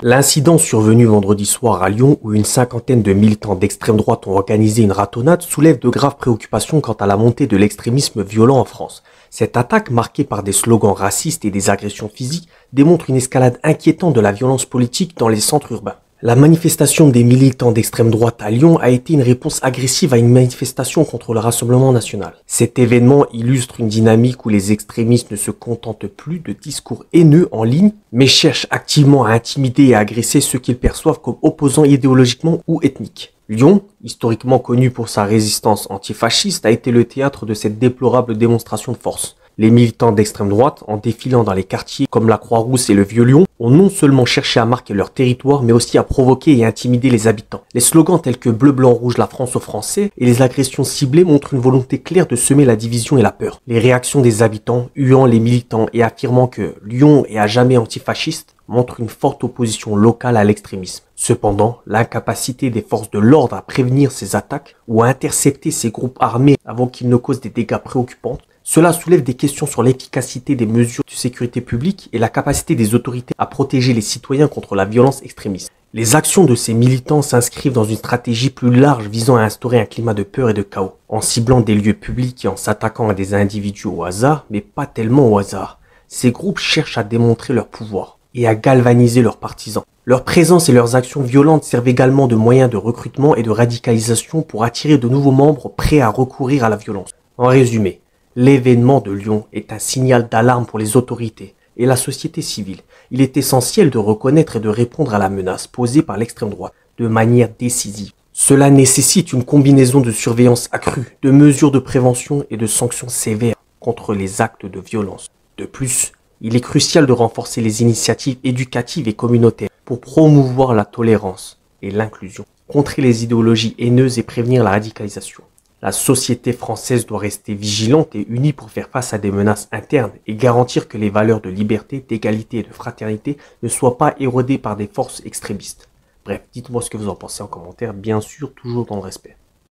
L'incident survenu vendredi soir à Lyon, où une cinquantaine de militants d'extrême droite ont organisé une ratonnade, soulève de graves préoccupations quant à la montée de l'extrémisme violent en France. Cette attaque, marquée par des slogans racistes et des agressions physiques, démontre une escalade inquiétante de la violence politique dans les centres urbains. La manifestation des militants d'extrême droite à Lyon a été une réponse agressive à une manifestation contre le Rassemblement national. Cet événement illustre une dynamique où les extrémistes ne se contentent plus de discours haineux en ligne, mais cherchent activement à intimider et à agresser ceux qu'ils perçoivent comme opposants idéologiquement ou ethniques. Lyon, historiquement connu pour sa résistance antifasciste, a été le théâtre de cette déplorable démonstration de force. Les militants d'extrême droite, en défilant dans les quartiers comme la Croix-Rousse et le Vieux-Lyon, ont non seulement cherché à marquer leur territoire, mais aussi à provoquer et intimider les habitants. Les slogans tels que bleu, blanc, rouge, la France aux Français et les agressions ciblées montrent une volonté claire de semer la division et la peur. Les réactions des habitants, huant les militants et affirmant que Lyon est à jamais antifasciste, montrent une forte opposition locale à l'extrémisme. Cependant, l'incapacité des forces de l'ordre à prévenir ces attaques ou à intercepter ces groupes armés avant qu'ils ne causent des dégâts préoccupants, cela soulève des questions sur l'efficacité des mesures de sécurité publique et la capacité des autorités à protéger les citoyens contre la violence extrémiste. Les actions de ces militants s'inscrivent dans une stratégie plus large visant à instaurer un climat de peur et de chaos, en ciblant des lieux publics et en s'attaquant à des individus au hasard, mais pas tellement au hasard. Ces groupes cherchent à démontrer leur pouvoir et à galvaniser leurs partisans. Leur présence et leurs actions violentes servent également de moyens de recrutement et de radicalisation pour attirer de nouveaux membres prêts à recourir à la violence. En résumé, l'événement de Lyon est un signal d'alarme pour les autorités et la société civile. Il est essentiel de reconnaître et de répondre à la menace posée par l'extrême droite de manière décisive. Cela nécessite une combinaison de surveillance accrue, de mesures de prévention et de sanctions sévères contre les actes de violence. De plus, il est crucial de renforcer les initiatives éducatives et communautaires pour promouvoir la tolérance et l'inclusion, contrer les idéologies haineuses et prévenir la radicalisation. La société française doit rester vigilante et unie pour faire face à des menaces internes et garantir que les valeurs de liberté, d'égalité et de fraternité ne soient pas érodées par des forces extrémistes. Bref, dites-moi ce que vous en pensez en commentaire, bien sûr, toujours dans le respect.